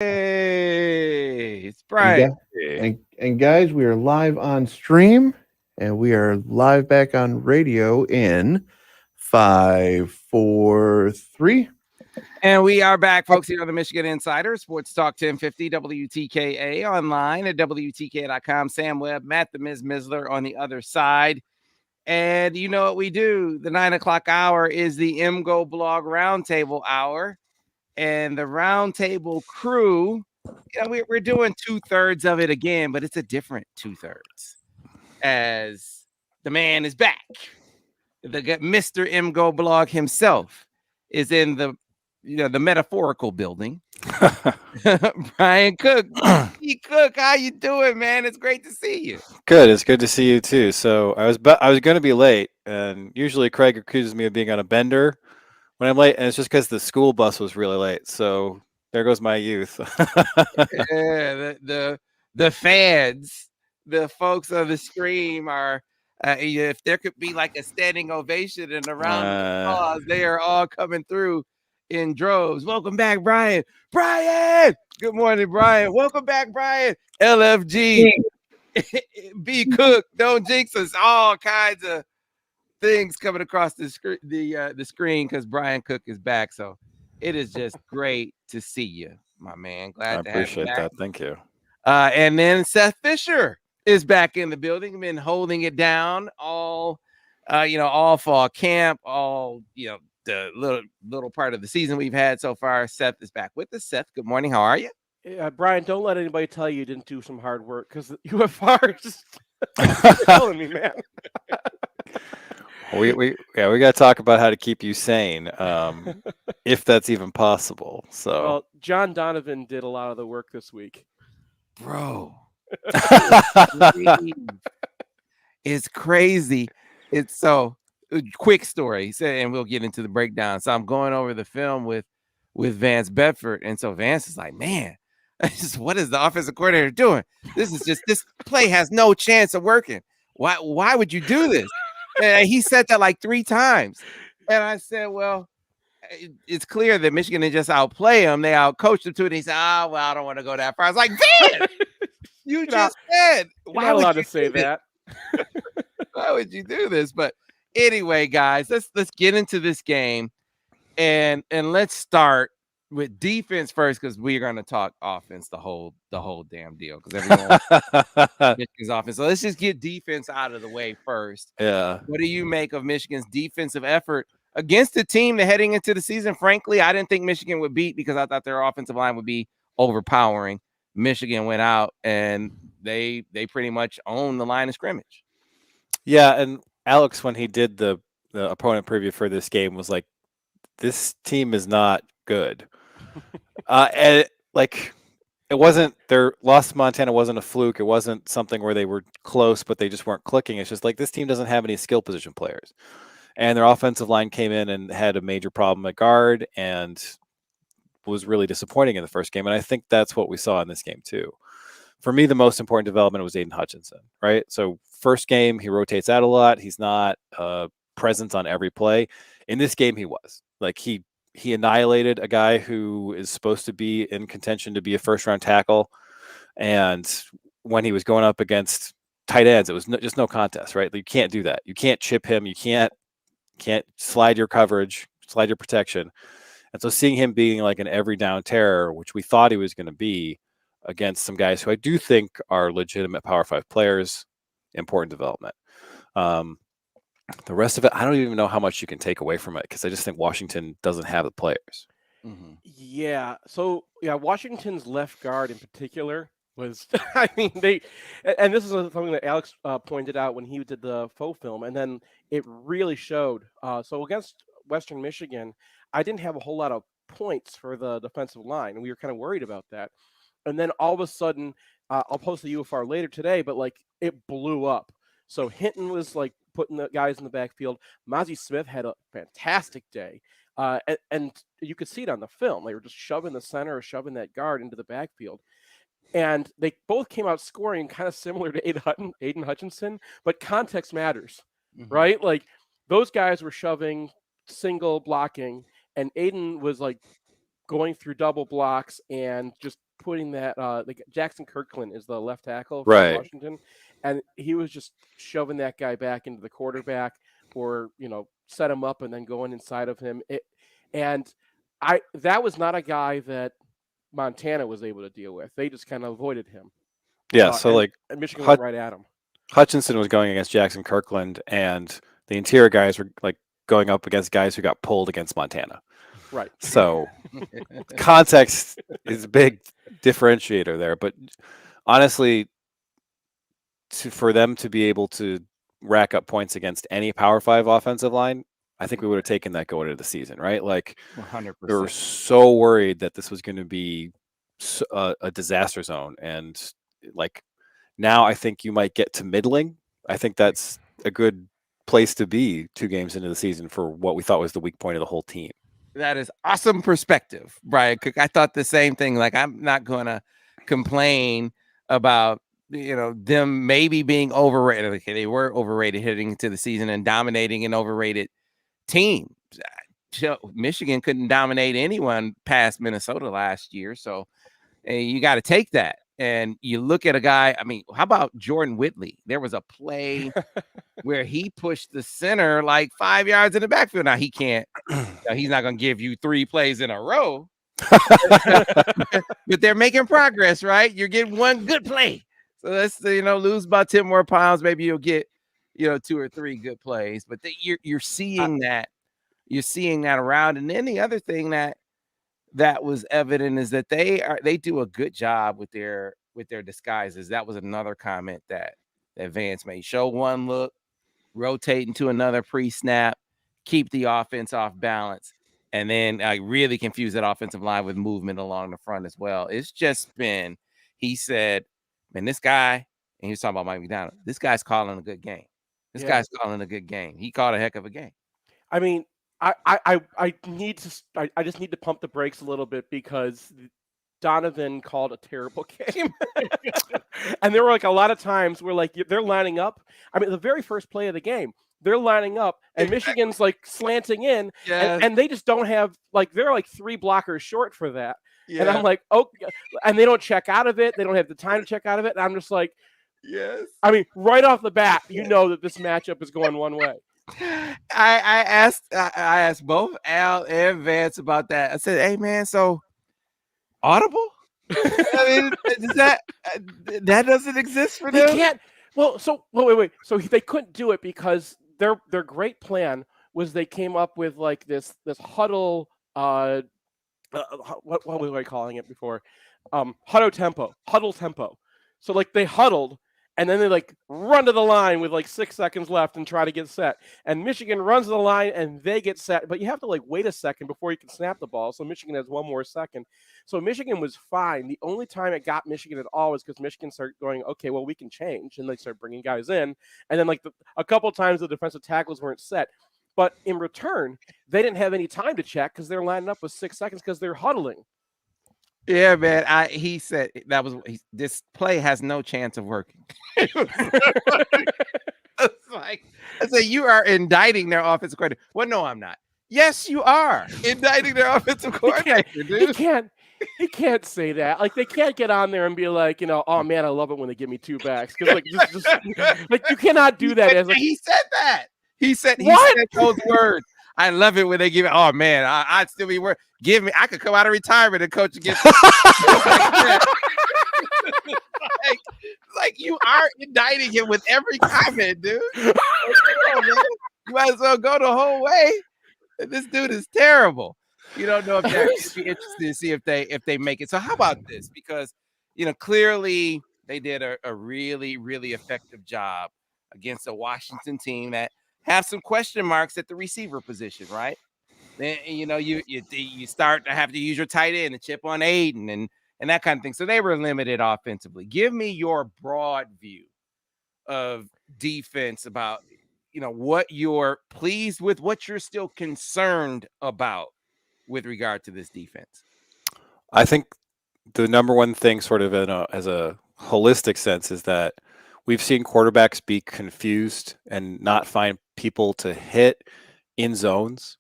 Hey, it's And, Brian. gu- and guys, we are live on stream and we are live back on radio in 5, 4, 3. And we are back, folks, here on the Michigan Insider, Sports Talk 1050 WTKA online at WTKA.com. Sam Webb, Matt the Miz Mizler on the other side. And you know what we do? The 9 o'clock hour is the MGoBlog Roundtable hour. And the Roundtable crew, we're doing 2/3 of it again, but it's a different 2/3 as the man is back. The Mr. MGoBlog himself is in the metaphorical building. Brian Cook. Cook, how you doing, man? It's great to see you. Good. It's good to see you too. So I was going to be late, and usually Craig accuses me of being on a bender when I'm late, and it's just because the school bus was really late. So there goes my youth. Yeah, the fans, the folks on the stream are. If there could be like a standing ovation and a round of applause, they are all coming through in droves. Welcome back, Brian. Brian, good morning, Brian. Welcome back, Brian. LFG, B Cook, don't jinx us. All kinds of things coming across the screen because Brian Cook is back. So it is just great to see you, my man. Glad I to have you appreciate back. that. Thank you. And then Seth Fisher is back in the building. Been holding it down all, all fall camp, all the little part of the season we've had so far. Seth is back with us. Seth, good morning. How are you? Brian, don't let anybody tell you didn't do some hard work because the UFR is just killing me, man. we got to talk about how to keep you sane, if that's even possible. So, well, John Donovan did a lot of the work this week, bro. It's crazy. It's so quick story, and we'll get into the breakdown. So I'm going over the film with Vance Bedford, and so Vance is like, "Man, what is the offensive coordinator doing? This play has no chance of working. Why would you do this?" And he said that like 3 times, and I said, "Well, it's clear that Michigan didn't just outplay them; they outcoached them too." And he said, "Ah, well, I don't want to go that far." I was like, "Vance, you just said why not allowed to say that? Why would you do this?" But anyway, guys, let's get into this game, and let's start with defense first because we're going to talk offense the whole damn deal because everyone Michigan's offense. So let's just get defense out of the way first. Yeah. What do you make of Michigan's defensive effort against a team that heading into the season? Frankly, I didn't think Michigan would beat because I thought their offensive line would be overpowering. Michigan went out and they pretty much owned the line of scrimmage. Yeah, and Alex, when he did the opponent preview for this game, was like, "This team is not good." And it wasn't their loss to Montana wasn't a fluke. It wasn't something where they were close, but they just weren't clicking. It's just like this team doesn't have any skill position players, and their offensive line came in and had a major problem at guard and was really disappointing in the first game. And I think that's what we saw in this game too. For me, the most important development was Aiden Hutchinson, right? So first game, he rotates out a lot. He's not present on every play. In this game, he was. Like he annihilated a guy who is supposed to be in contention to be a first-round tackle. And when he was going up against tight ends, it was just no contest, right? You can't do that. You can't chip him. You can't slide your coverage, slide your protection. And so seeing him being like an every down terror, which we thought he was going to be, against some guys who I do think are legitimate Power 5 players, important development. The rest of it, I don't even know how much you can take away from it because I just think Washington doesn't have the players. Mm-hmm. Yeah. So, Washington's left guard in particular was, I mean, and this is something that Alex pointed out when he did the faux film, and then it really showed. So against Western Michigan, I didn't have a whole lot of points for the defensive line, and we were kind of worried about that. And then all of a sudden, I'll post the UFR later today, but like it blew up. So Hinton was like putting the guys in the backfield. Mozzie Smith had a fantastic day. And you could see it on the film. They were just shoving the center or shoving that guard into the backfield. And they both came out scoring kind of similar to Aiden Hutchinson, but context matters, right? Like those guys were shoving, single blocking, and Aiden was like going through double blocks and just putting that Jackson Kirkland is the left tackle for Right. Washington, and he was just shoving that guy back into the quarterback, or set him up and then going inside of him. That was not a guy that Montana was able to deal with. They just kind of avoided him. Yeah, so and Michigan went right at him. Hutchinson was going against Jackson Kirkland, and the interior guys were going up against guys who got pulled against Montana. Right. So context is a big differentiator there. But honestly, for them to be able to rack up points against any Power 5 offensive line, I think we would have taken that going into the season, right? 100%. We were so worried that this was going to be a disaster zone. And now I think you might get to middling. I think that's a good place to be 2 games into the season for what we thought was the weak point of the whole team. That is awesome perspective, Brian Cook. I thought the same thing. I'm not going to complain about, them maybe being overrated. Okay, they were overrated heading into the season and dominating an overrated team. Michigan couldn't dominate anyone past Minnesota last year. So you got to take that. And you look at a guy, how about Jordan Whitley? There was a play where he pushed the center 5 yards in the backfield. Now he can't, he's not going to give you 3 plays in a row, but they're making progress, right? You're getting 1 good play. So let's, lose about 10 more pounds. Maybe you'll get, 2 or 3 good plays, but you're seeing that. You're seeing that around. And then the other thing that was evident is that they do a good job with their disguises. That was another comment that Vance made. Show one look, rotate into another pre-snap, keep the offense off balance, and then really confuse that offensive line with movement along the front as well. It's just been, he said, man, this guy, and he was talking about Mike McDonald, this guy's calling a good game. This guy's calling a good game. He called a heck of a game. I just need to pump the brakes a little bit because Donovan called a terrible game. And there were a lot of times where they're lining up. The very first play of the game, they're lining up and Michigan's slanting in, and they just don't have they're 3 blockers short for that. Yeah. And I'm oh, and they don't check out of it. They don't have the time to check out of it. And I'm just yes. Right off the bat, that this matchup is going one way. I asked both Al and Vance about that. I said, "Hey man, so audible? Does that doesn't exist for them? They can't. Well, wait. So they couldn't do it because their great plan was they came up with this huddle. What was I calling it before? Huddle tempo. So they huddled. And then they run to the line with 6 seconds left and try to get set. And Michigan runs to the line and they get set. But you have to wait a second before you can snap the ball. So Michigan has 1 more second. So Michigan was fine. The only time it got Michigan at all was because Michigan started going, okay, well, we can change. And they start bringing guys in. And then a couple times the defensive tackles weren't set. But in return, they didn't have any time to check because they're lining up with 6 seconds because they're huddling. Yeah, man. He said this play has no chance of working. It's I said, you are indicting their offensive coordinator. Well, no, I'm not. Yes, you are indicting their offensive coordinator, dude. He can't say that. They can't get on there and be oh man, I love it when they give me 2 backs because you cannot do that. He said that. He said those words. I love it when they give it. Oh man, I'd still be worth. Give me. I could come out of retirement and coach again. You are indicting him with every comment, dude. You might as well go the whole way. This dude is terrible. You don't know if they're be interested to see if they make it. So how about this? Because clearly they did a really, really effective job against a Washington team that have some question marks at the receiver position, right? Then you start to have to use your tight end and chip on Aiden and that kind of thing. So they were limited offensively. Give me your broad view of defense about what you're pleased with, what you're still concerned about with regard to this defense. I think the number one thing, sort of as a holistic sense, is that we've seen quarterbacks be confused and not find people to hit in zones.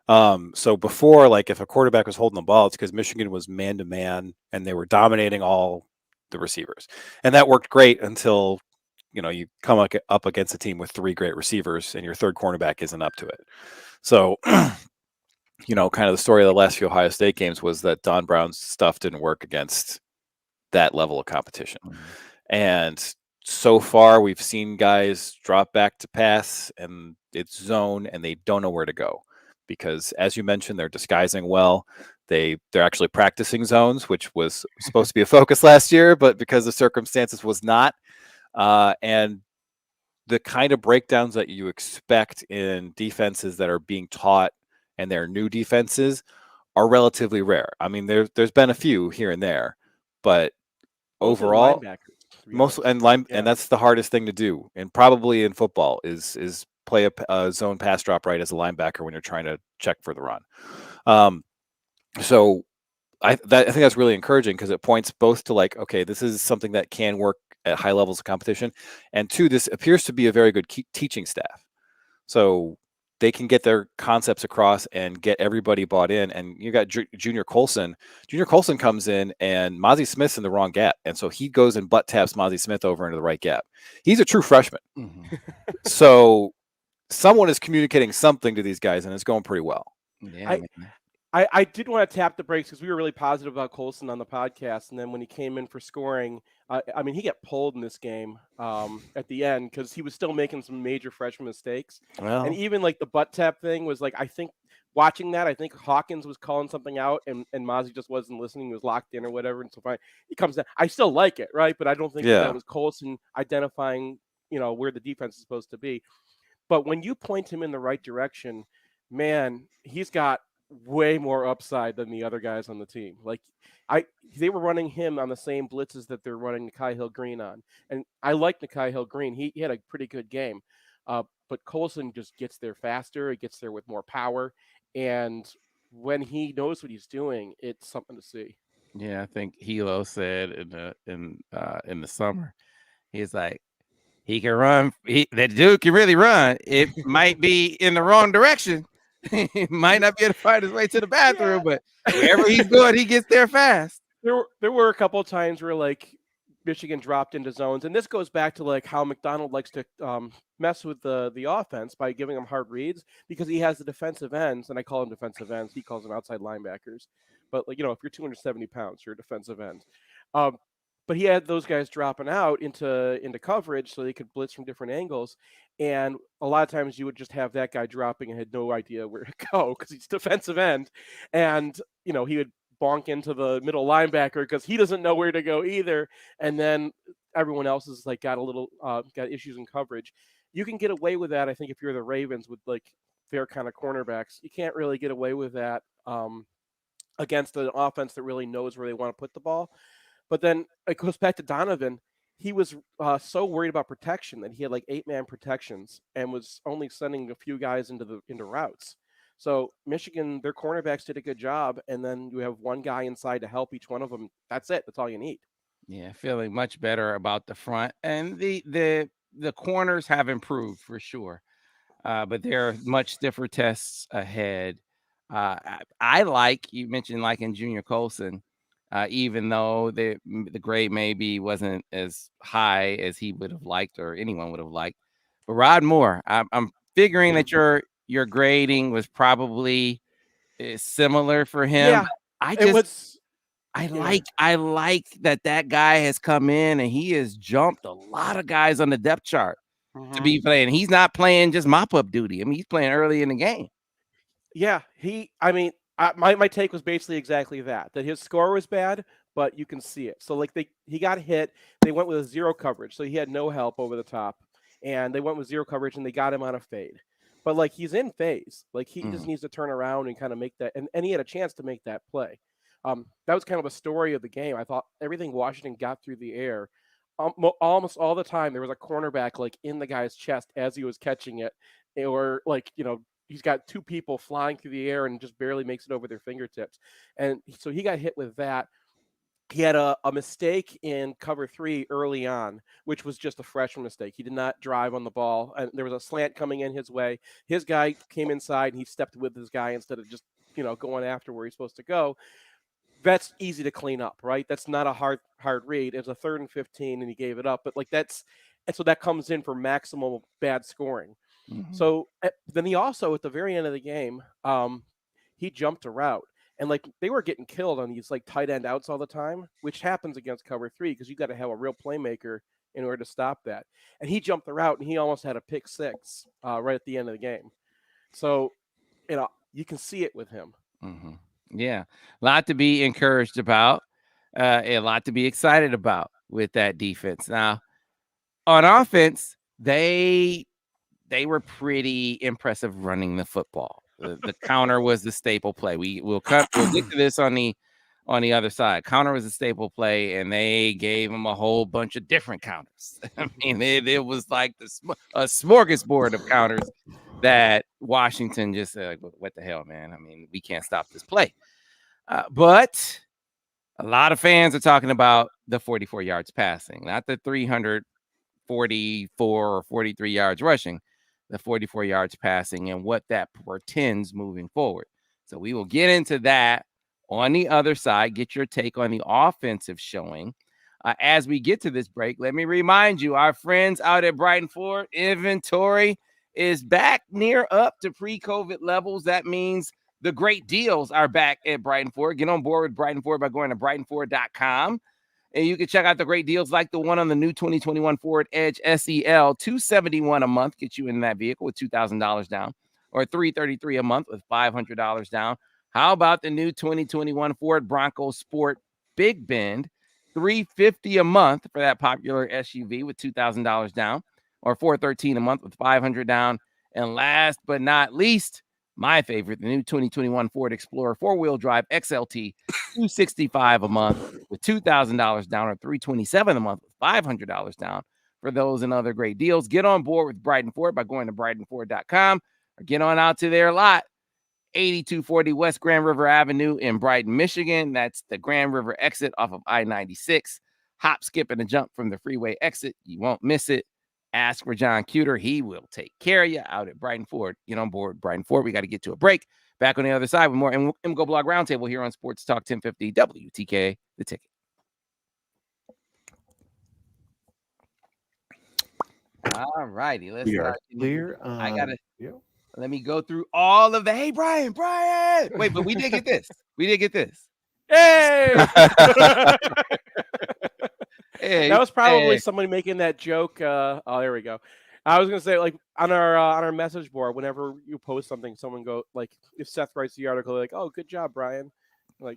So before, like if a quarterback was holding the ball, it's because Michigan was man to man and they were dominating all the receivers, and that worked great until you come up against a team with 3 great receivers and your third cornerback isn't up to it. So kind of the story of the last few Ohio State games was that Don Brown's stuff didn't work against that level of competition. And so far, we've seen guys drop back to pass and it's zone and they don't know where to go because, as you mentioned, they're disguising well. They're actually practicing zones, which was supposed to be a focus last year, but because of circumstances was not. And the kind of breakdowns that you expect in defenses that are being taught and they're new defenses are relatively rare. I mean, there's been a few here and there, but overall, and that's the hardest thing to do, and probably in football is play a zone pass drop right as a linebacker when you're trying to check for the run. So I think that's really encouraging because it points both to like, okay, this is something that can work at high levels of competition, and 2, this appears to be a very good teaching staff. So they can get their concepts across and get everybody bought in. And you got Junior Colson. Junior Colson comes in and Mozzie Smith's in the wrong gap. And so he goes and butt taps Mozzie Smith over into the right gap. He's a true freshman. So someone is communicating something to these guys and it's going pretty well. Yeah, I did want to tap the brakes because we were really positive about Colson on the podcast. And then when he came in for scoring, I mean, he got pulled in this game at the end because he was still making some major freshman mistakes. Well, and even like the butt tap thing was like, I think watching that, I think Hawkins was calling something out and Mozzie just wasn't listening. He was locked in or whatever. And so fine, he comes down. I still like it, right? But I don't think that was Colson identifying, where the defense is supposed to be. But when you point him in the right direction, man, he's got way more upside than the other guys on the team. Like they were running him on the same blitzes that they're running Nikai Hill-Green on. And I like Nikai Hill-Green. He had a pretty good game. But Colson just gets there faster. He gets there with more power. And when he knows what he's doing, it's something to see. Yeah, I think Hilo said in the summer, he's like, he can run. That dude can really run. It might be in the wrong direction. He might not be able to find his way to the bathroom, but wherever he's going, he gets there fast. There were a couple of times where like Michigan dropped into zones, and this goes back to like how McDonald likes to mess with the offense by giving them hard reads because he has the defensive ends, and I call them defensive ends. He calls them outside linebackers. But like if you're 270 pounds, you're a defensive end. But he had those guys dropping out into coverage so they could blitz from different angles. And a lot of times you would just have that guy dropping and had no idea where to go because he's defensive end. And, he would bonk into the middle linebacker because he doesn't know where to go either. And then everyone else is like got issues in coverage. You can get away with that, I think, if you're the Ravens with like their kind of cornerbacks. You can't really get away with that against an offense that really knows where they want to put the ball. But then it goes back to Donovan. He was so worried about protection that he had like 8-man protections and was only sending a few guys into routes. So Michigan, their cornerbacks did a good job, and then you have one guy inside to help each one of them. That's it. That's all you need. Yeah, feeling much better about the front, and the corners have improved for sure. But there are much stiffer tests ahead. I like you mentioned like in Junior Colson. Even though the grade maybe wasn't as high as he would have liked or anyone would have liked. But Rod Moore, I'm figuring that your grading was probably similar for him. Yeah, I like that guy has come in and he has jumped a lot of guys on the depth chart to be playing. He's not playing just mop-up duty. I mean, he's playing early in the game. Yeah, my take was basically exactly that his score was bad, but you can see it. So like he got hit, they went with a zero coverage, so he had no help over the top, and they went with zero coverage and they got him on a fade. But like he's in phase, like he just needs to turn around and kind of make that, and he had a chance to make that play. That was kind of a story of the game. I thought everything Washington got through the air, almost all the time there was a cornerback like in the guy's chest as he was catching it, or like he's got 2 people flying through the air and just barely makes it over their fingertips. And so he got hit with that. he had a mistake in cover 3 early on, which was just a freshman mistake. He did not drive on the ball, and there was a slant coming in his way. His guy came inside, and he stepped with his guy instead of just going after where he's supposed to go. That's easy to clean up, right? That's not a hard read. It was a 3rd and 15, and he gave it up. But and so that comes in for maximal bad scoring. Mhm. So then he also, at the very end of the game, he jumped a route. And they were getting killed on these tight end outs all the time, which happens against cover 3 because you got to have a real playmaker in order to stop that. And he jumped the route and he almost had a pick 6 right at the end of the game. So you can see it with him. Mm-hmm. Yeah, a lot to be encouraged about, a lot to be excited about with that defense. Now, on offense, they were pretty impressive running the football. The counter was the staple play. We'll get to this on the other side. Counter was a staple play, and they gave them a whole bunch of different counters. I mean, it was like a smorgasbord of counters that Washington just said, what the hell, man? I mean, we can't stop this play. But a lot of fans are talking about the 44 yards passing, not the 344 or 43 yards rushing, the 44 yards passing and what that portends moving forward. So we will get into that on the other side, get your take on the offensive showing. As we get to this break, let me remind you, our friends out at Brighton Ford, inventory is back near up to pre-COVID levels. That means the great deals are back at Brighton Ford. Get on board with Brighton Ford by going to brightonford.com. And you can check out the great deals like the one on the new 2021 Ford Edge SEL, $271 a month, get you in that vehicle with $2,000 down, or $333 a month with $500 down. How about the new 2021 Ford Bronco Sport Big Bend, $350 a month for that popular SUV with $2,000 down, or $413 a month with $500 down. And last but not least, my favorite, the new 2021 Ford Explorer 4-wheel drive XLT, $265 a month with $2,000 down, or $327 a month with $500 down. For those and other great deals, get on board with Brighton Ford by going to brightonford.com or get on out to their lot, 8240 West Grand River Avenue in Brighton, Michigan. That's the Grand River exit off of I-96. Hop, skip, and a jump from the freeway exit. You won't miss it. Ask for John Cuter. He will take care of you out at Brighton Ford. Get on board Brighton Ford. We got to get to a break. Back on the other side with more MGoBlog Roundtable here on Sports Talk 1050 WTK, The Ticket. All righty. Let's We are clear. Let me go through all of the. Hey, Brian. Wait, but we did get this. Hey! Hey, that was probably somebody making that joke. Oh, there we go. I was gonna say, on our message board, whenever you post something, someone go if Seth writes the article, they're like, "Oh, good job, Brian." They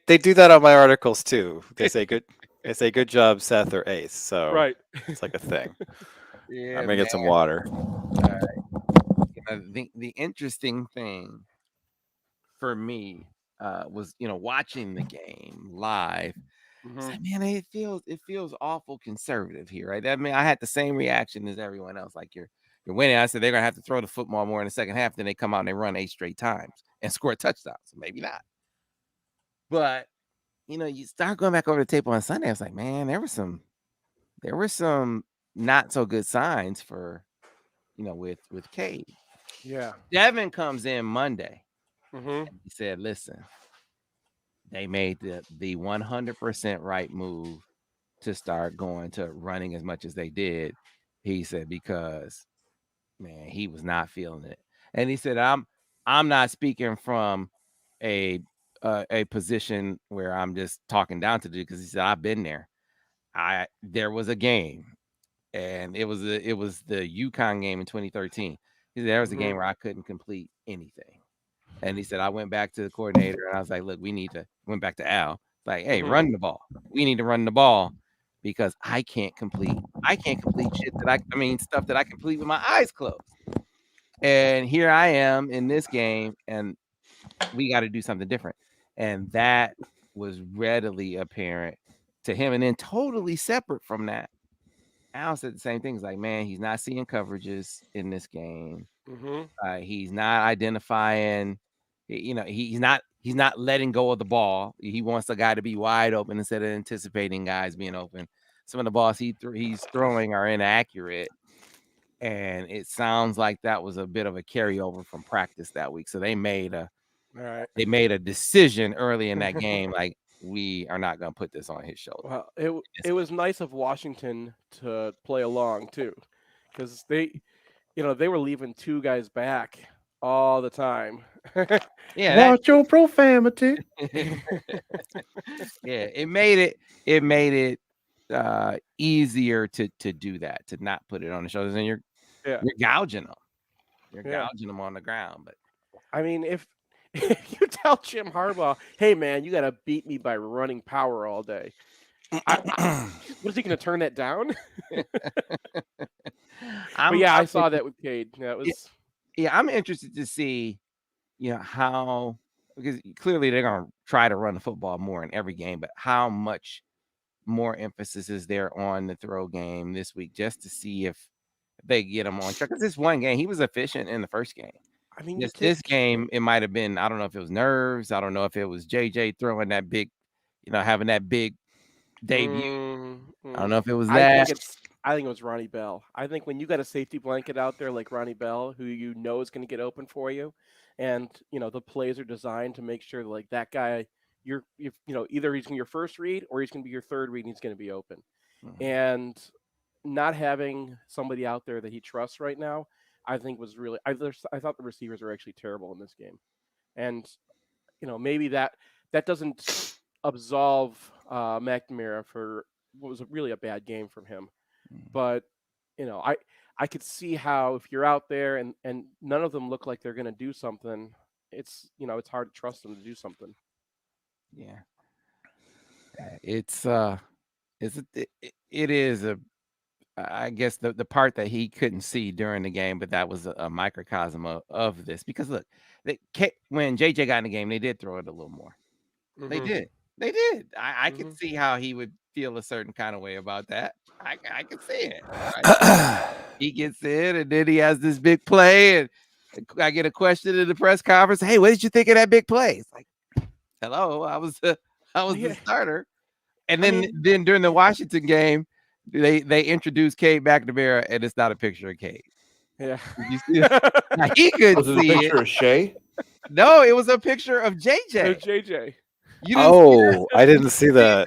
do that on my articles too. They say good job, Seth or Ace. So right, it's like a thing. Yeah, I'm gonna get some water. All right. The interesting thing for me was watching the game live. It's like, man, it feels awful conservative here, right? I mean, I had the same reaction as everyone else. Like you're winning. I said they're gonna have to throw the football more in the second half. Then they come out and they run 8 straight times and score a touchdown. So maybe not. But you start going back over the tape on Sunday. I was like, man, there were some not so good signs for with Cade. Yeah. Devin comes in Monday. And he said, listen, they made the 100% right move to start going to running as much as they did. He said, because man, he was not feeling it. And he said, I'm not speaking from a position where I'm just talking down to you, because he said, I've been there. There was a game, and it was the UConn game in 2013. He said, there was a game where I couldn't complete anything. And he said, I went back to the coordinator and I was like, look, went back to Al. Like, hey, run the ball. We need to run the ball, because I can't complete shit stuff that I complete with my eyes closed. And here I am in this game, and we got to do something different. And that was readily apparent to him. And then totally separate from that, Al said the same things. Like, man, he's not seeing coverages in this game. He's not identifying he's not letting go of the ball. He wants the guy to be wide open instead of anticipating guys being open. Some of the balls he's throwing are inaccurate, and it sounds like that was a bit of a carryover from practice that week. So they made a decision early in that game, like, we are not going to put this on his shoulder. Well, it was nice of Washington to play along too, because they were leaving two guys back all the time. Yeah, Watch your profanity. yeah, it made it easier to do that, to not put it on the shoulders, and you're gouging them. You're gouging them on the ground. But I mean, if you tell Jim Harbaugh, "Hey man, you got to beat me by running power all day," what is he going to turn that down? I saw that with Cade. That was I'm interested to see, how, because clearly they're going to try to run the football more in every game, but how much more emphasis is there on the throw game this week, just to see if they get him on track. Because this one game, he was efficient in the first game. I mean, this game, it might have been, I don't know if it was nerves. I don't know if it was JJ throwing that big, having that big debut. I don't know if it was that. I think it was Ronnie Bell. I think when you got a safety blanket out there like Ronnie Bell, who is going to get open for you, and the plays are designed to make sure like that guy, either he's going to be your first read or he's going to be your third read, and he's going to be open. Mm-hmm. And not having somebody out there that he trusts right now, I think was really. I thought the receivers were actually terrible in this game, and maybe that doesn't absolve McNamara for what was really a bad game from him. But I could see how if you're out there and none of them look like they're going to do something, it's hard to trust them to do something. Yeah, it is I guess the part that he couldn't see during the game, but that was a microcosm of this, because look, when JJ got in the game, they did throw it a little more. Mm-hmm. They did. I could see how he would feel a certain kind of way about that. I could see it. Right? He gets in, and then he has this big play, and I get a question in the press conference. Hey, what did you think of that big play? It's like, hello, I was the starter. And then during the Washington game, they introduced Cade McNamara, and it's not a picture of Cade. Yeah, you see that? Now, he could was it see a picture of Shea? No, it was a picture of JJ. JJ. I didn't see that.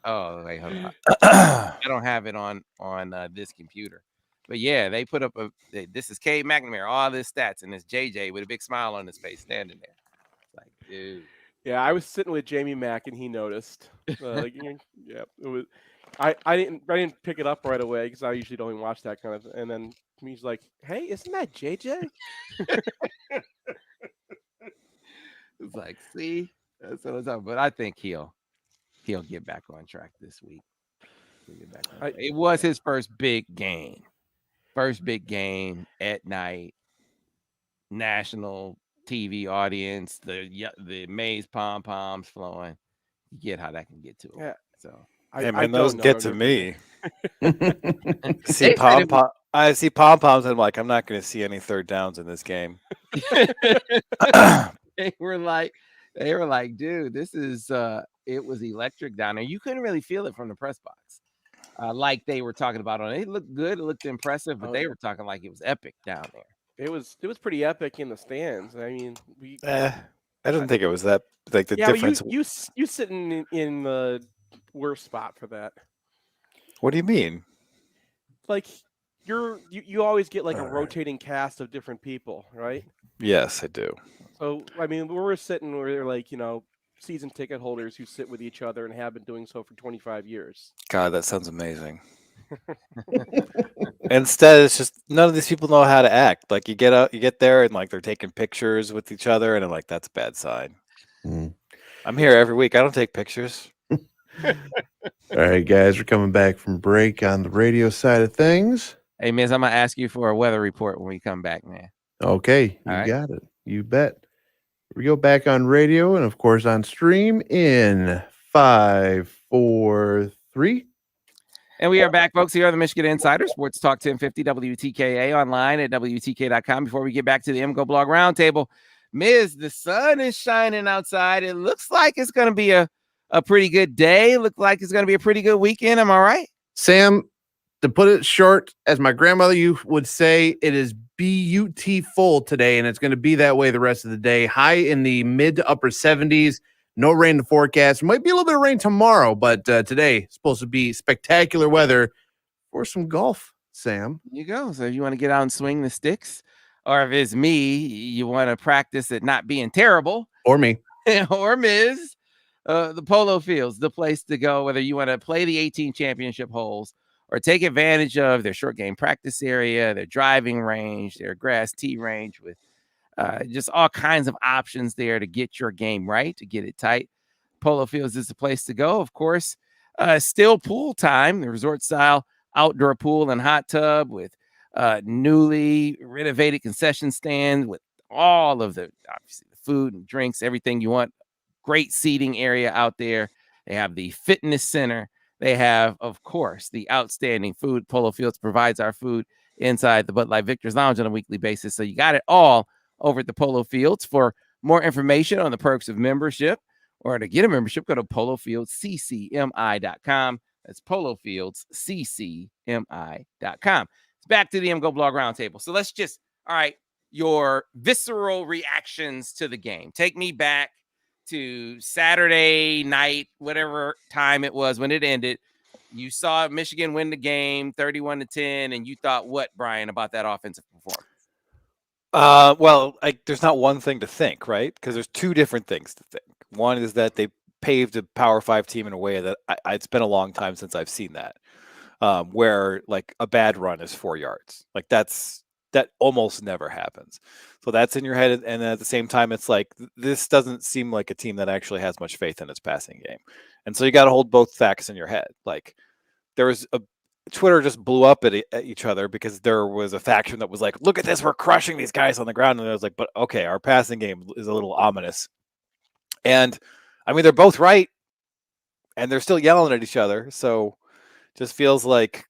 Oh, wait, hold on. I don't have it on this computer. But yeah, they put up this is Cade McNamara, all this stats, and it's JJ with a big smile on his face standing there. It's like, dude. Yeah, I was sitting with Jamie Mack, and he noticed. Yeah, it was. I didn't pick it up right away because I usually don't even watch that kind of. And then he's like, "Hey, isn't that JJ?" It's like, see, that's what I'm talking about. But I think he'll get back on track this week. It was his first big game at night, national TV audience, the Maize pom-poms flowing. You get how that can get to him. Yeah. So those get to me. I see pom-poms, and I'm like, I'm not going to see any third downs in this game. They were like, dude, this is it was electric down there. You couldn't really feel it from the press box, like they were talking about on it. It looked good, it looked impressive, but they were talking like it was epic down there. It was pretty epic in the stands. I mean, I didn't think it was that like the difference. You sitting in the worst spot for that. What do you mean? Like you always get like a rotating cast of different people, right? Yes, I do. So I mean, we're sitting where they're like, season ticket holders who sit with each other and have been doing so for 25 years. God, that sounds amazing. Instead, it's just none of these people know how to act. Like you get there, and like they're taking pictures with each other, and I'm like, that's a bad sign. I'm here every week. I don't take pictures. All right, guys, we're coming back from break on the radio side of things. Hey, Miz, I'm gonna ask you for a weather report when we come back, man. Okay, you got it. You bet. We go back on radio and, of course, on stream in 5, 4, 3. And we are back, folks, here on the Michigan Insider Sports Talk 1050 WTKA, online at WTK.com. Before we get back to the MGoBlog Roundtable, Miz, the sun is shining outside. It looks like it's going to be a pretty good day. Look like it's going to be a pretty good weekend. Am I right? Sam, to put it short, as my grandmother would say, it is beautiful today, and it's going to be that way the rest of the day. High in the mid to upper 70s. No rain to forecast. Might be a little bit of rain tomorrow, but today supposed to be spectacular weather for some golf, Sam. There you go. So if you want to get out and swing the sticks, or if it's me, you want to practice it not being terrible. Or me. Or Miz, the Polo Fields, the place to go, whether you want to play the 18 championship holes or take advantage of their short game practice area, their driving range, their grass tee range with just all kinds of options there to get your game right, to get it tight. Polo Fields is the place to go. Of course, still pool time, the resort style outdoor pool and hot tub with newly renovated concession stand with all of the, obviously, the food and drinks, everything you want. Great seating area out there. They have the fitness center. They have, of course, the outstanding food. Polo Fields provides our food inside the Bud Light Victor's Lounge on a weekly basis. So you got it all over at the Polo Fields. For more information on the perks of membership or to get a membership, go to polofieldccmi.com. That's polofieldccmi.com. It's back to the MGoBlog Roundtable. So let's just, all right, your visceral reactions to the game. Take me back to Saturday night, whatever time it was when it ended. You saw Michigan win the game 31-10, and you thought what, Brian, about that offensive performance? Well, there's not one thing to think, right? Because there's two different things to think. One is that they paved a Power 5 team in a way that it's been a long time since I've seen that, where like a bad run is 4 yards. Like that almost never happens. So that's in your head. And at the same time, it's like, this doesn't seem like a team that actually has much faith in its passing game. And so you got to hold both facts in your head. Like Twitter just blew up at each other because there was a faction that was like, look at this, we're crushing these guys on the ground. And I was like, but okay, our passing game is a little ominous. And I mean, they're both right, and they're still yelling at each other. So just feels like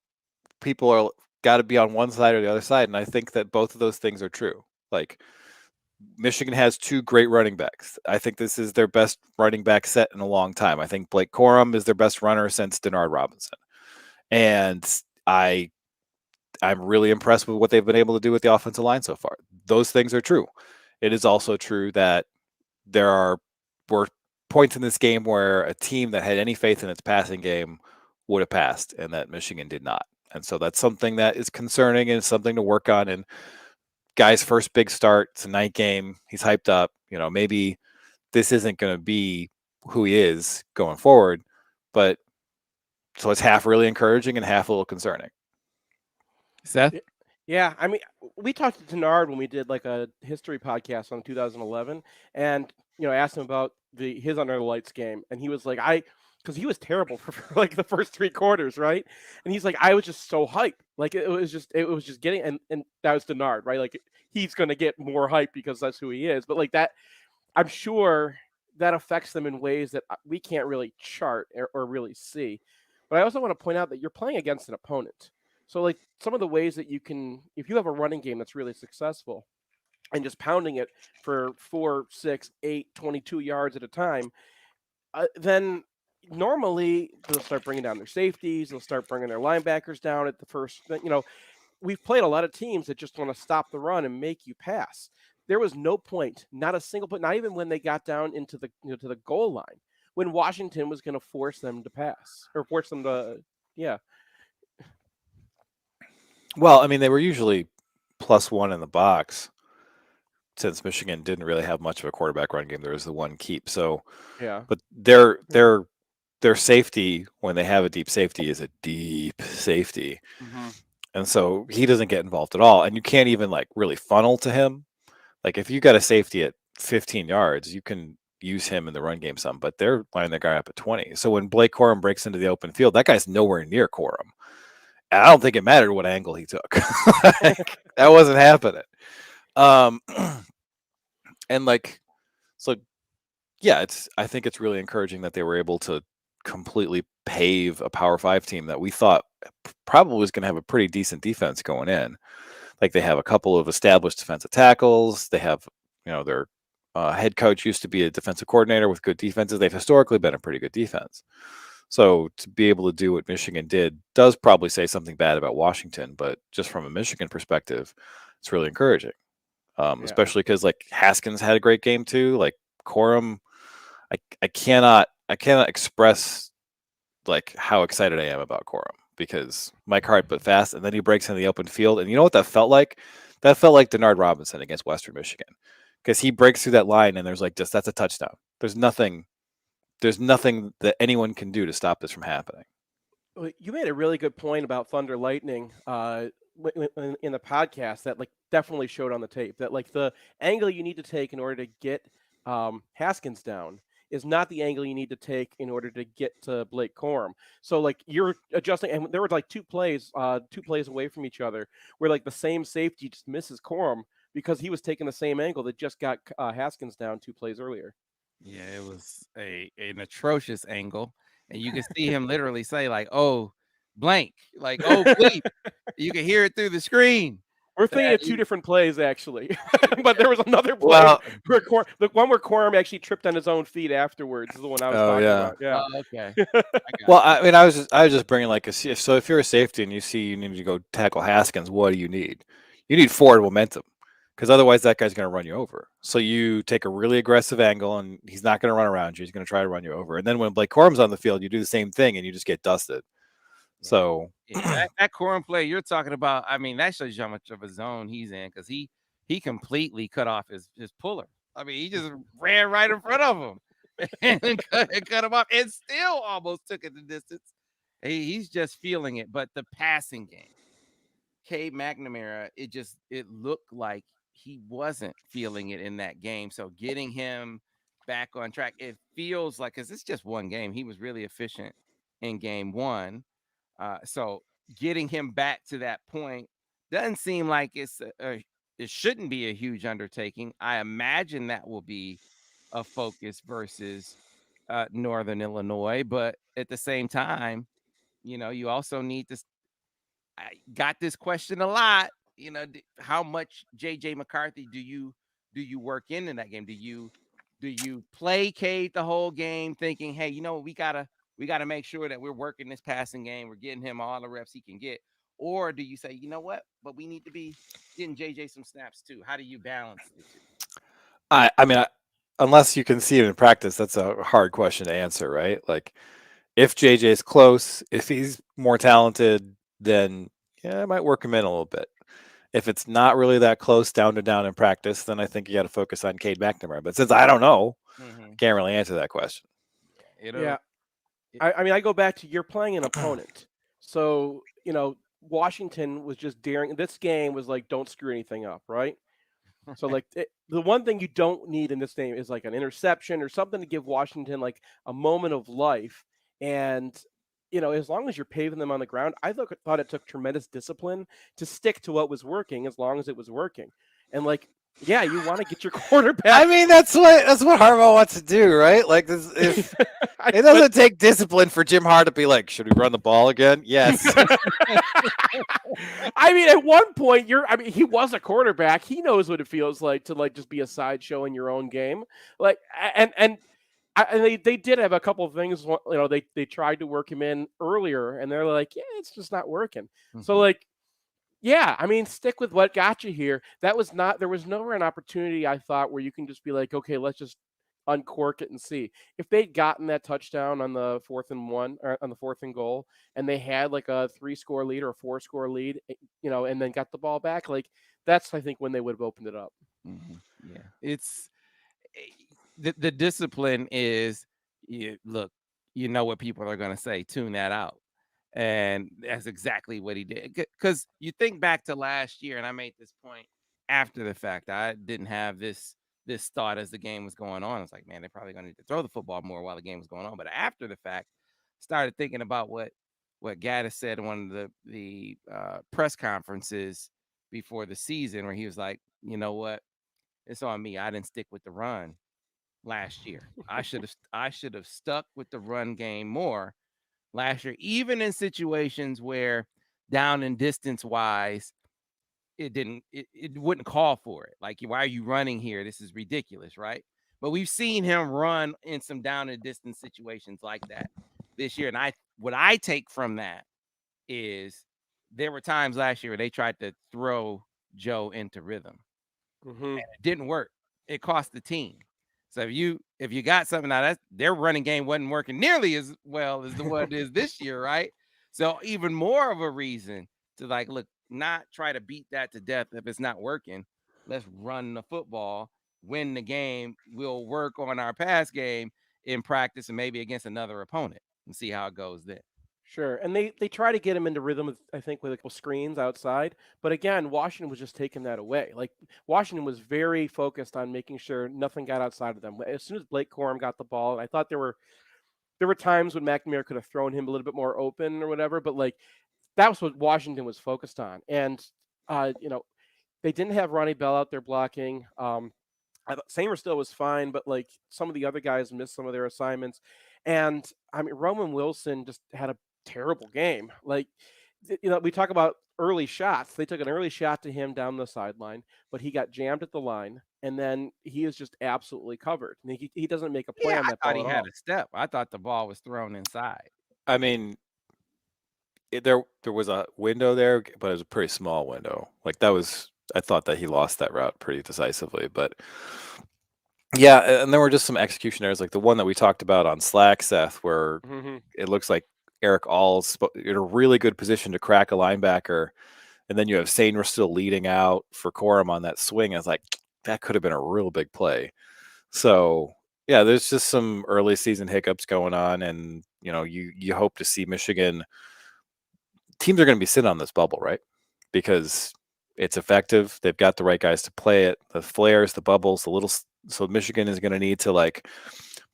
people are got to be on one side or the other side. And I think that both of those things are true. Like, Michigan has two great running backs. I think this is their best running back set in a long time. I think Blake Corum is their best runner since Denard Robinson. And I'm really impressed with what they've been able to do with the offensive line so far. Those things are true. It is also true that were points in this game where a team that had any faith in its passing game would have passed, and that Michigan did not. And so that's something that is concerning and something to work on. And guy's first big start, it's a night game. He's hyped up. Maybe this isn't going to be who he is going forward, but so it's half really encouraging and half a little concerning. Seth? Yeah, I mean, we talked to Denard when we did like a history podcast on 2011, and asked him about his Under the Lights game, and he was like, because he was terrible for like the first 3 quarters, right? And he's like, I was just so hyped, like it was just getting, and that was Denard, right? Like he's gonna get more hype because that's who he is, but like that, I'm sure that affects them in ways that we can't really chart or really see. But I also want to point out that you're playing against an opponent. So like some of the ways that you can, if you have a running game that's really successful and just pounding it for 4, 6, 8, 22 yards at a time, then normally they'll start bringing down their safeties. They'll start bringing their linebackers down at the first, we've played a lot of teams that just want to stop the run and make you pass. There was no point, not a single point, not even when they got down into the, to the goal line, when Washington was going to force them to pass or force them to, Well, I mean, they were usually +1 in the box since Michigan didn't really have much of a quarterback run game. There was the one keep. So, yeah. But their safety, when they have a deep safety, is a deep safety. Mm-hmm. And so he doesn't get involved at all. And you can't even like really funnel to him. Like if you got a safety at 15 yards, you can use him in the run game some, but they're lining the guy up at 20. So when Blake Corum breaks into the open field, that guy's nowhere near Corum. And I don't think it mattered what angle he took. That wasn't happening. And like, so yeah, I think it's really encouraging that they were able to completely pave a Power 5 team that we thought probably was going to have a pretty decent defense going in. Like they have a couple of established defensive tackles. They have, their head coach used to be a defensive coordinator with good defenses. They've historically been a pretty good defense. So to be able to do what Michigan did does probably say something bad about Washington, but just from a Michigan perspective, it's really encouraging. Especially because like Haskins had a great game too. Like Corum, I cannot express like how excited I am about Corum because Mike Hart but fast, and then he breaks into the open field, and you know what that felt like? That felt like Denard Robinson against Western Michigan because he breaks through that line, and there's like just that's a touchdown. There's nothing that anyone can do to stop this from happening. Well, you made a really good point about Thunder Lightning in the podcast that like definitely showed on the tape that like the angle you need to take in order to get Haskins down is not the angle you need to take in order to get to Blake Corum. So like you're adjusting, and there were like two plays away from each other where like the same safety just misses Corum because he was taking the same angle that just got Haskins down 2 plays earlier. Yeah, it was an atrocious angle, and you can see him literally say like, "Oh, blank," like, "Oh, bleep." You can hear it through the screen. We're thinking of 2 different plays actually, but there was another play where the one where Corum actually tripped on his own feet afterwards is the one I was talking about. Yeah. Oh, okay. Well, I mean, I was just bringing like so if you're a safety and you see you need to go tackle Haskins, what do you need? You need forward momentum because otherwise that guy's going to run you over. So you take a really aggressive angle and he's not going to run around you. He's going to try to run you over. And then when Blake Corum's on the field, you do the same thing and you just get dusted. Yeah. So that Corum play you're talking about, I mean, that shows you how much of a zone he's in because he completely cut off his puller. I mean, he just ran right in front of him and cut him off and still almost took it the distance. He's just feeling it. But the passing game, Cade McNamara, it looked like he wasn't feeling it in that game. So getting him back on track, it feels like, because it's just one game. He was really efficient in game 1. So getting him back to that point doesn't seem like it shouldn't be a huge undertaking. I imagine that will be a focus versus Northern Illinois, but at the same time, you also need to. I got this question a lot. How much JJ McCarthy do you work into that game? Do you play Cade the whole game, thinking, hey, we gotta make sure that we're working this passing game, we're getting him all the reps he can get, or do you say, you know what, but we need to be getting JJ some snaps too? How do you balance the two? I mean, unless you can see it in practice, that's a hard question to answer, right? Like, if JJ's close, if he's more talented, then yeah, I might work him in a little bit. If it's not really that close down in practice, then I think you got to focus on Cade McNamara. But since I don't know, can't really answer that question. Yeah. I mean, I go back to you're playing an opponent. So, Washington was just daring. This game was like, don't screw anything up, right? So, like, the one thing you don't need in this game is like an interception or something to give Washington like a moment of life. And, as long as you're paving them on the ground, I thought it took tremendous discipline to stick to what was working as long as it was working. And, like, yeah, you want to get your quarterback. I mean, that's what Harbaugh wants to do, right? Like, if it doesn't take discipline for Jim Hart to be like, should we run the ball again? Yes. I mean, at one point, he was a quarterback. He knows what it feels like to like just be a sideshow in your own game. Like, and they did have a couple of things. They tried to work him in earlier, and they're like, yeah, it's just not working. So like. Yeah, I mean, stick with what got you here. There was nowhere an opportunity, I thought, where you can just be like, okay, let's just uncork it and see. If they'd gotten that touchdown on the 4th and 1 or on the 4th and goal, and they had like a 3-score lead or a 4-score lead, and then got the ball back, like that's I think when they would have opened it up. Yeah, it's the discipline is. Look, what people are going to say. Tune that out. And that's exactly what he did. Because you think back to last year, and I made this point after the fact. I didn't have this thought as the game was going on. It's like, man, they're probably going to need to throw the football more while the game was going on. But after the fact, started thinking about what Gaddis said in one of the press conferences before the season, where he was like, you know what, it's on me. I didn't stick with the run last year. I should have stuck with the run game more last year, even in situations where down and distance wise, it wouldn't call for it. Like, why are you running here? This is ridiculous, right? But we've seen him run in some down and distance situations like that this year. And what I take from that is there were times last year where they tried to throw Joe into rhythm. Mhm. It didn't work. It cost the team. So if you got something out of that, their running game wasn't working nearly as well as the one it is this year, right? So even more of a reason to like look, not try to beat that to death if it's not working. Let's run the football, win the game. We'll work on our pass game in practice and maybe against another opponent and see how it goes then. Sure, and they try to get him into rhythm, I think, with a couple screens outside. But again, Washington was just taking that away. Like Washington was very focused on making sure nothing got outside of them. As soon as Blake Corum got the ball, and I thought there were times when McNamara could have thrown him a little bit more open or whatever. But like that was what Washington was focused on, and they didn't have Ronnie Bell out there blocking. I thought Samer still was fine, but like some of the other guys missed some of their assignments. And I mean, Roman Wilson just had a terrible game. Like, we talk about early shots. They took an early shot to him down the sideline, but he got jammed at the line, and then he is just absolutely covered. And he doesn't make a play Yeah, on I that thought ball he at had all. a step. I thought the ball was thrown inside. I mean, there was a window there, but it was a pretty small window. Like I thought that he lost that route pretty decisively, but yeah, and there were just some execution errors, like the one that we talked about on Slack, Seth, where Mm-hmm. it looks like Eric All's in a really good position to crack a linebacker, and then you have Sainer still leading out for Corum on that swing. I was like, that could have been a real big play. So yeah, there's just some early season hiccups going on, and you hope to see Michigan. Teams are going to be sitting on this bubble, right? Because it's effective. They've got the right guys to play it. The flares, the bubbles, the little. So Michigan is going to need to like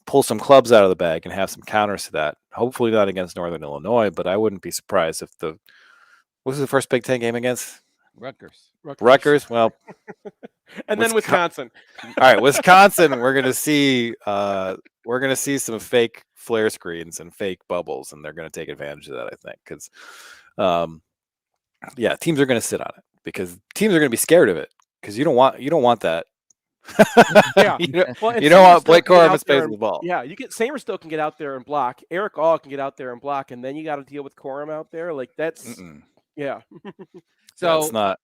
pull some clubs out of the bag and have some counters to that. Hopefully not against Northern Illinois, but I wouldn't be surprised if what was the first Big Ten game against? Rutgers. Rutgers. Well, And then Wisconsin. All right, Wisconsin. We're gonna see some fake flare screens and fake bubbles, and they're gonna take advantage of that. I think because, yeah, teams are gonna sit on it because teams are gonna be scared of it because you don't want that. Yeah. Well, you don't want Blake Corum in space with the ball. Yeah, Samer still can get out there and block. Eric All can get out there and block, and then you got to deal with Corum out there. Like that's yeah. So it's not.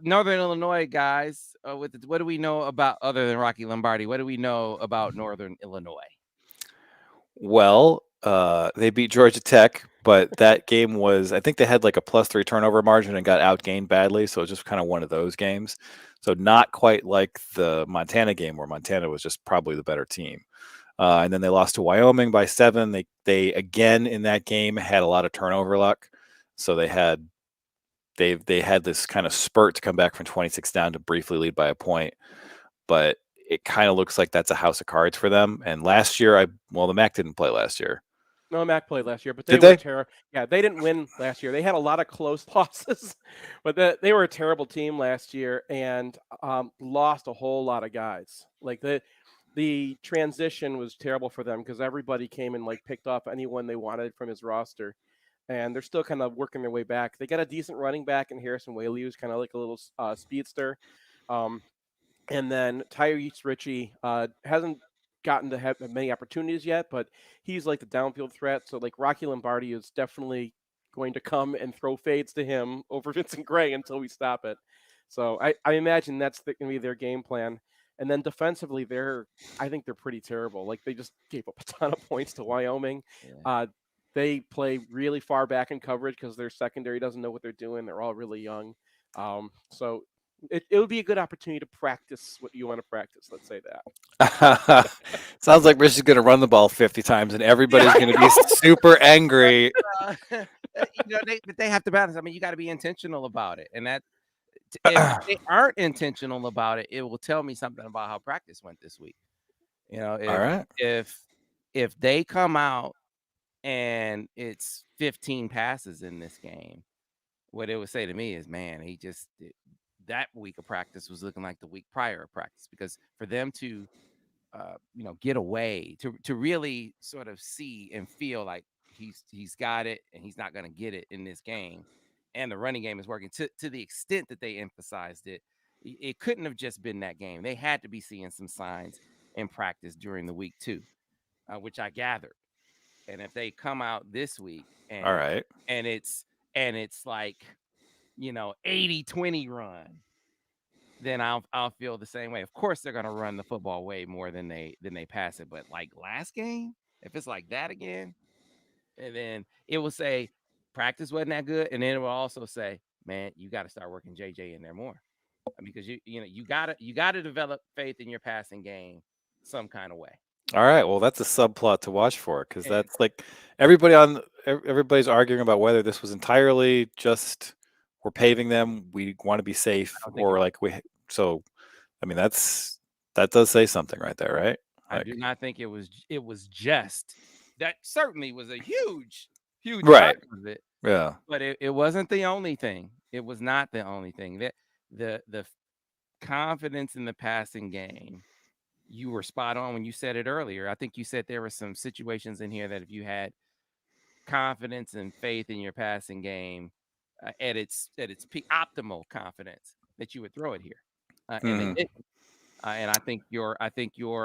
Northern Illinois guys, what do we know about other than Rocky Lombardi? What do we know about Northern Illinois? Well, they beat Georgia Tech, but that game I think they had like a +3 turnover margin and got outgained badly. So it was just kind of one of those games. So not quite like the Montana game where Montana was just probably the better team. And then they lost to Wyoming by 7. They again in that game had a lot of turnover luck. So they had this kind of spurt to come back from 26 down to briefly lead by a point. But it kind of looks like that's a house of cards for them. And last year, the MAC didn't play last year. No, MAC played last year, but Did were they? terrible. Yeah, they didn't win last year. They had a lot of close losses, but they were a terrible team last year and lost a whole lot of guys. Like the transition was terrible for them because everybody came and like picked off anyone they wanted from his roster, and they're still kind of working their way back. They got a decent running back in Harrison Whaley, who's kind of like a little speedster. And then Tyrese Ritchie hasn't gotten to have many opportunities yet, but he's like the downfield threat. So like Rocky Lombardi is definitely going to come and throw fades to him over Vincent Gray until we stop it. So I imagine that's going to be their game plan. And then defensively, I think they're pretty terrible. Like they just gave up a ton of points to Wyoming. Yeah. They play really far back in coverage because their secondary doesn't know what they're doing. They're all really young. So it would be a good opportunity to practice what you want to practice. Let's say that. Sounds like Rich is going to run the ball 50 times, and everybody's going to be super angry. They have to balance. I mean, you got to be intentional about it, and that if they aren't intentional about it, it will tell me something about how practice went this week. All right. If they come out and it's 15 passes in this game, what it would say to me is, man, that week of practice was looking like the week prior of practice, because for them to get away, to really sort of see and feel like he's got it and he's not going to get it in this game, and the running game is working to the extent that they emphasized it. It couldn't have just been that game. They had to be seeing some signs in practice during the week too, which I gathered. And if they come out this week and All right. and it's like 80-20 run, then I'll feel the same way. Of course, they're gonna run the football way more than they pass it. But like last game, if it's like that again, and then it will say practice wasn't that good, and then it will also say, man, you got to start working JJ in there more, because you gotta develop faith in your passing game some kind of way. All right. Well, that's a subplot to watch for, because that's like everybody's arguing about whether this was entirely just we're paving them, we want to be safe, or like so. I mean, that does say something right there, right? I do not think it was just that. Certainly was a huge right part of it. Yeah, but it wasn't the only thing. It was not the only thing. That the confidence in the passing game. You were spot on when you said it earlier. I think you said there were some situations in here that if you had confidence and faith in your passing game at its peak, optimal confidence, that you would throw it here, and they didn't. And I think your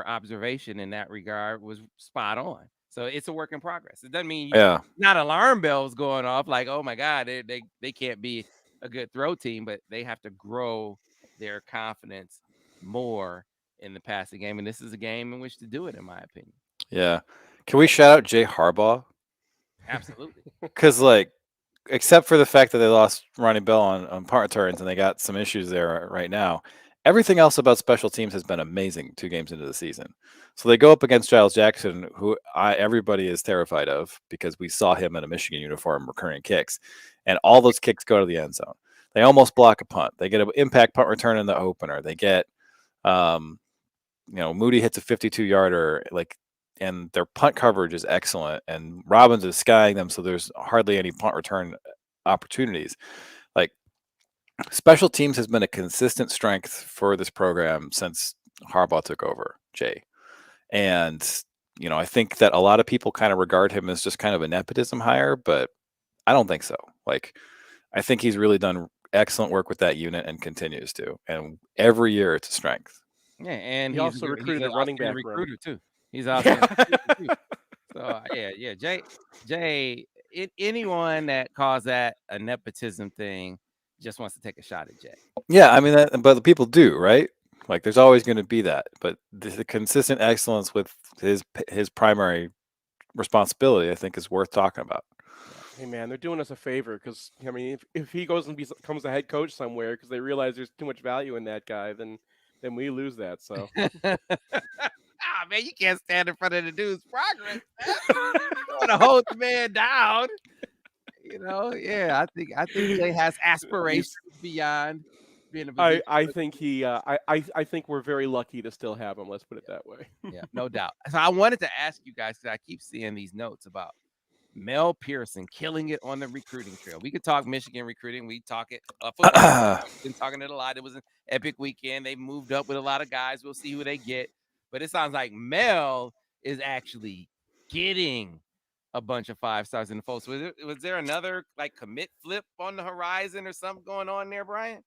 observation in that regard was spot on. So it's a work in progress. It doesn't mean not alarm bells going off like, oh my God, they can't be a good throw team, but they have to grow their confidence more in the passing game. And this is a game in which to do it, in my opinion. Yeah. Can we shout out Jay Harbaugh? Absolutely. Because except for the fact that they lost Ronnie Bell on punt returns and they got some issues there right now, everything else about special teams has been amazing 2 games into the season. So they go up against Giles Jackson, who everybody is terrified of because we saw him in a Michigan uniform returning kicks, and all those kicks go to the end zone. They almost block a punt. They get an impact punt return in the opener. They get, Moody hits a 52-yarder, and their punt coverage is excellent, and Robbins is skying them, so there's hardly any punt return opportunities. Special teams has been a consistent strength for this program since Harbaugh took over, Jay. And, I think that a lot of people kind of regard him as just kind of a nepotism hire, but I don't think so. I think he's really done excellent work with that unit and continues to. And every year it's a strength. Yeah, and he also recruited a running back recruiter too. He's also too. So Jay, anyone that calls that a nepotism thing just wants to take a shot at Jay. Yeah, I mean, but the people do, right? There's always going to be that, but the consistent excellence with his primary responsibility, I think, is worth talking about. Hey man, they're doing us a favor because if he goes and becomes a head coach somewhere because they realize there's too much value in that guy, then we lose that. So, man, you can't stand in front of the dude's progress. You want to hold the man down. I think Jay has aspirations beyond being a. I think we're very lucky to still have him. Let's put it that way. Yeah, no doubt. So I wanted to ask you guys, because I keep seeing these notes about Mel Pearson killing it on the recruiting trail. We could talk Michigan recruiting. We talk it up. Been talking it a lot. It was an epic weekend. They moved up with a lot of guys. We'll see who they get. But it sounds like Mel is actually getting a bunch of 5-stars in the fold. So was there another commit flip on the horizon or something going on there, Brian?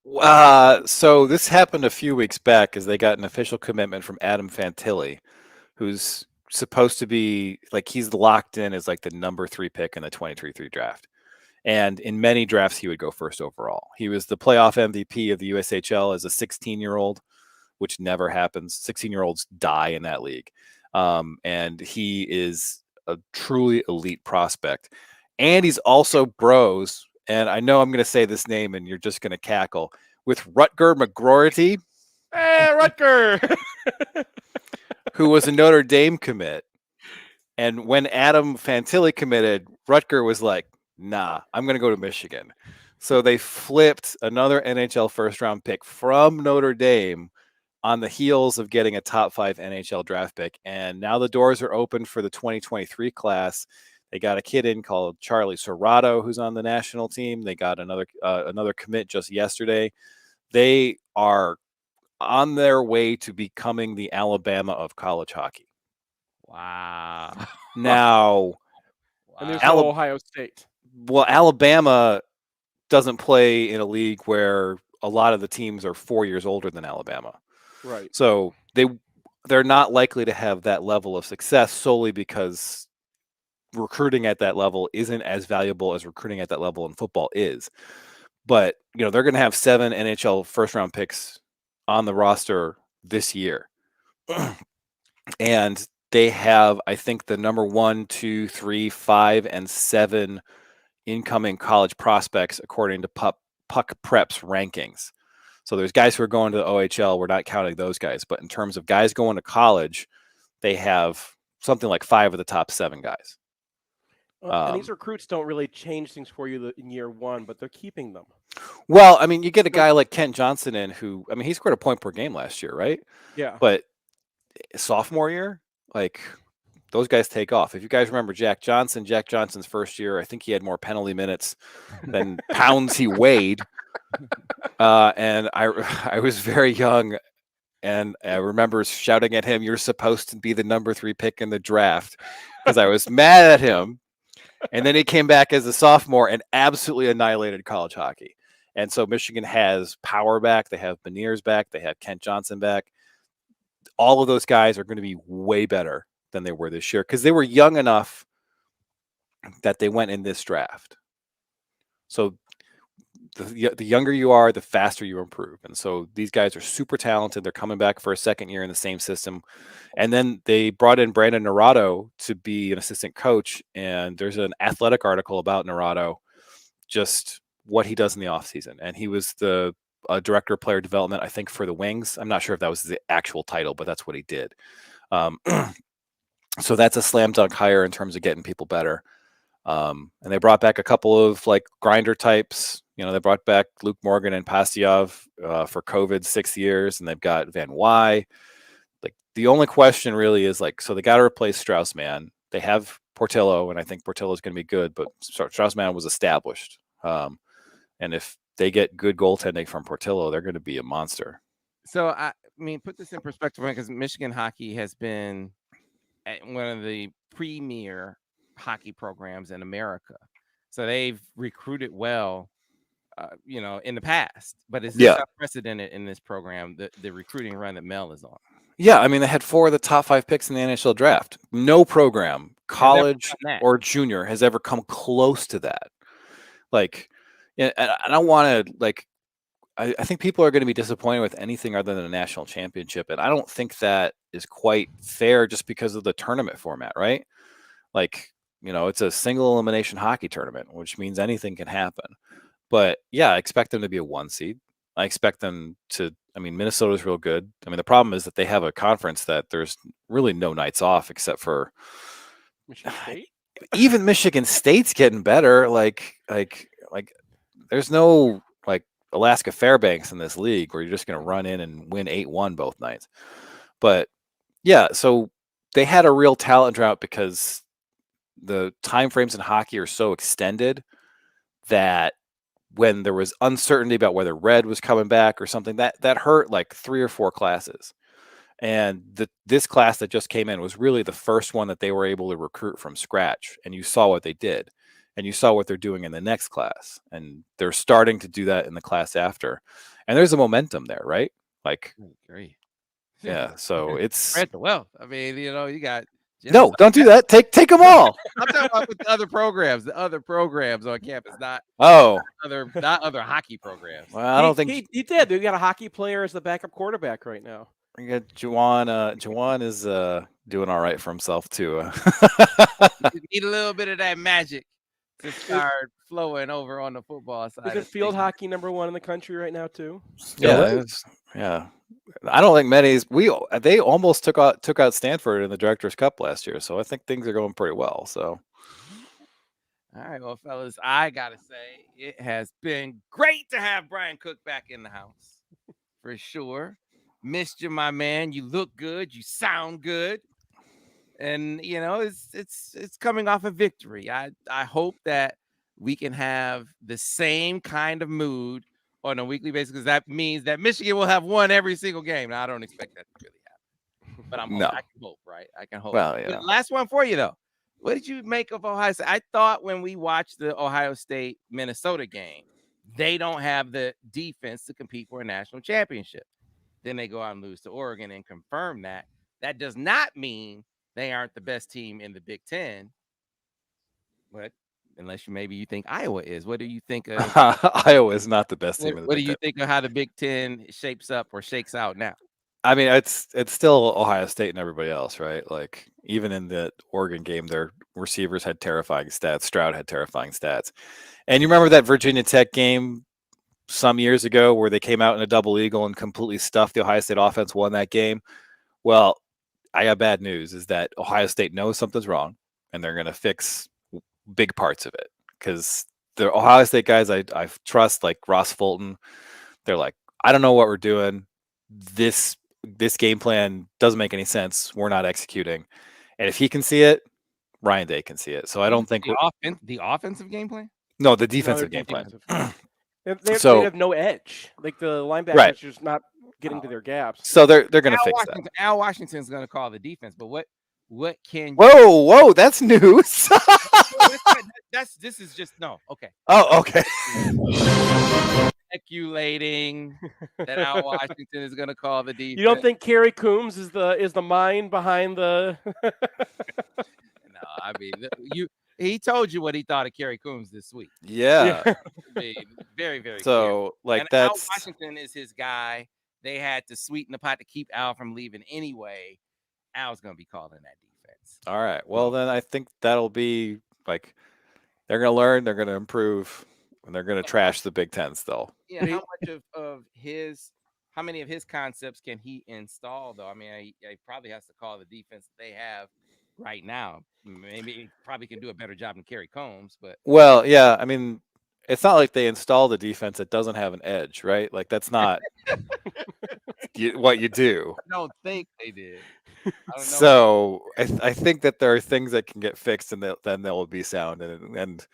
So this happened a few weeks back as they got an official commitment from Adam Fantilli, who's supposed to be he's locked in as the number 3 pick in the 2023 draft. And in many drafts, he would go first overall. He was the playoff MVP of the USHL as a 16-year-old, which never happens. 16-year-olds die in that league. And he is a truly elite prospect. And he's also bros, and I know I'm going to say this name and you're just going to cackle, with Rutger McGroarty. Hey, Rutger! Who was a Notre Dame commit. And when Adam Fantilli committed, Rutger was like, nah, I'm going to go to Michigan. So they flipped another NHL first-round pick from Notre Dame on the heels of getting a top 5 NHL draft pick. And now the doors are open for the 2023 class. They got a kid in called Charlie Serrato, who's on the national team. They got another commit just yesterday. They are on their way to becoming the Alabama of college hockey. Wow. Now, and there's no Ohio State. Well, Alabama doesn't play in a league where a lot of the teams are 4 years older than Alabama. Right. So they're not likely to have that level of success solely because recruiting at that level isn't as valuable as recruiting at that level in football is. But, they're going to have 7 NHL first round picks on the roster this year. And they have, I think, the number 1, 2, 3, 5, and 7 incoming college prospects according to Puck Prep's rankings. So there's guys who are going to the OHL. We're not counting those guys. But in terms of guys going to college, they have something like 5 of the top 7 guys. And these recruits don't really change things for you in year one, but they're keeping them. Well, I mean, you get a guy like Kent Johnson in who, I mean, he scored a point per game last year, right? Yeah. But sophomore year, like those guys take off. If you guys remember Jackson's first year, I think he had more penalty minutes than pounds he weighed. And I was very young, and I remember shouting at him, "You're supposed to be the number 3 pick in the draft," because I was mad at him. And then he came back as a sophomore and absolutely annihilated college hockey. And so Michigan has Power back. They have Beniers back. They have Kent Johnson back. All of those guys are going to be way better than they were this year because they were young enough that they went in this draft. So the younger you are, the faster you improve. And so these guys are super talented. They're coming back for a second year in the same system. And then they brought in Brandon Naurato to be an assistant coach. And there's an Athletic article about Naurato, just what he does in the offseason. And he was the director of player development, I think, for the Wings. I'm not sure if that was the actual title, but that's what he did. So that's a slam dunk hire in terms of getting people better. And they brought back a couple of like grinder types. They brought back Luke Morgan and Pastiev for COVID 6 years, and they've got Van Wy. Like the only question really is like, so they got to replace Strauss-Mann. They have Portillo, and I think Portillo is going to be good, but Strauss-Mann was established. And if they get good goaltending from Portillo, they're going to be a monster. So I mean, put this in perspective, because Michigan hockey has been one of the premier hockey programs in America. So they've recruited well, in the past, but it's unprecedented in this program, the recruiting run that Mel is on. Yeah, I mean, they had 4 of the top 5 picks in the NHL draft. No program, college or junior, has ever come close to that. Like, I don't want to, like, I think people are going to be disappointed with anything other than a national championship. And I don't think that is quite fair just because of the tournament format, right? Like, it's a single elimination hockey tournament, which means anything can happen. But yeah, I expect them to be a 1 seed. I expect them to, Minnesota's real good. I mean, the problem is that they have a conference that there's really no nights off except for Michigan State. Even Michigan State's getting better. Like there's no like Alaska Fairbanks in this league where you're just going to run in and win 8-1 both nights. But yeah, so they had a real talent drought because the time frames in hockey are so extended that when there was uncertainty about whether Red was coming back or something, that hurt like 3 or 4 classes. And this class that just came in was really the first one that they were able to recruit from scratch. And you saw what they did. And you saw what they're doing in the next class. And they're starting to do that in the class after. And there's a momentum there, right? Like, great. Yeah. So it's spread the wealth. I mean, you got. No, don't do that. Take them all. I'm talking about with the other programs on campus, not other hockey programs. Well, I don't think he did. We got a hockey player as the backup quarterback right now. We got Juwan. Juwan is doing all right for himself too. You need a little bit of that magic to start flowing over on the football side. Is it field hockey #1 in the country right now too? Yeah. I don't think many's. They almost took out Stanford in the Directors Cup last year, so I think things are going pretty well. So, all right, well, fellas, I gotta say it has been great to have Brian Cook back in the house for sure. Missed you, my man. You look good. You sound good, and it's coming off a victory. I hope that we can have the same kind of mood on a weekly basis, because that means that Michigan will have won every single game. Now, I don't expect that to really happen, but I can hope, right? I can hope. Well, last one for you, though. What did you make of Ohio State? I thought when we watched the Ohio State-Minnesota game they don't have the defense to compete for a national championship. Then they go out and lose to Oregon and confirm that. That does not mean they aren't the best team in the Big Ten. But unless you think Iowa is. What do you think of Iowa is not the best team in the what do Big you Ten. think of how the Big Ten shapes up or shakes out now? I mean, it's still Ohio State and everybody else, right? Like even in the Oregon game, their receivers had terrifying stats. Stroud had terrifying stats. And you remember that Virginia Tech game some years ago where they came out in a double eagle and completely stuffed the Ohio State offense, won that game? Well, I got bad news is that Ohio State knows something's wrong and they're going to fix big parts of it because the Ohio State guys I trust, like Ross Fulton, they're like, I don't know what we're doing. This game plan doesn't make any sense. We're not executing. And if he can see it, Ryan Day can see it. So I don't think the offensive game plan? No, the defensive game plan. They So- have no edge. Like the linebackers Right. just not getting to their gaps. So they're going to fix that. Al Washington's going to call the defense, but what can Whoa, that's news. this is just no. Okay. Oh, okay. Speculating that Al Washington is going to call the defense. You don't think Kerry Coombs is the mind behind the? No, I mean he told you what he thought of Kerry Coombs this week. Yeah. I mean, very, very clear. So like And that's Al Washington is his guy. They had to sweeten the pot to keep Al from leaving anyway. Al's going to be calling that defense. all right. Well, then I think that'll be like they're going to learn, they're going to improve, and they're going to trash the Big Ten still. Yeah, how much how many of his concepts can he install though? I mean, he probably has to call the defense that they have right now. Maybe he probably can do a better job than Kerry Combs, but Well, yeah, I mean, it's not like they installed a defense that doesn't have an edge, right? Like that's not what you do. I don't think they did. I don't know. So I think that there are things that can get fixed, and then they'll be sound. And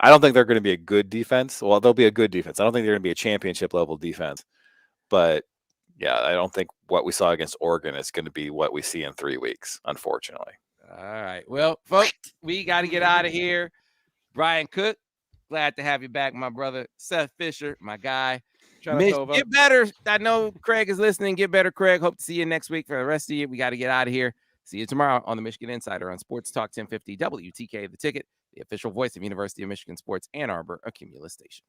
I don't think they're going to be a good defense. Well, they'll be a good defense. I don't think they're going to be a championship level defense. But yeah, I don't think what we saw against Oregon is going to be what we see in 3 weeks, unfortunately. All right. Well, folks, we got to get out of here. Brian Cook, glad to have you back, my brother. Seth Fisher, my guy. Get better. I know Craig is listening. Get better, Craig. Hope to see you next week. For the rest of you, we got to get out of here. See you tomorrow on the Michigan Insider on Sports Talk 1050 WTK, The Ticket, the official voice of University of Michigan Sports Ann Arbor, a Cumulus station.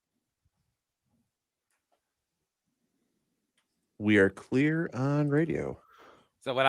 We are clear on radio.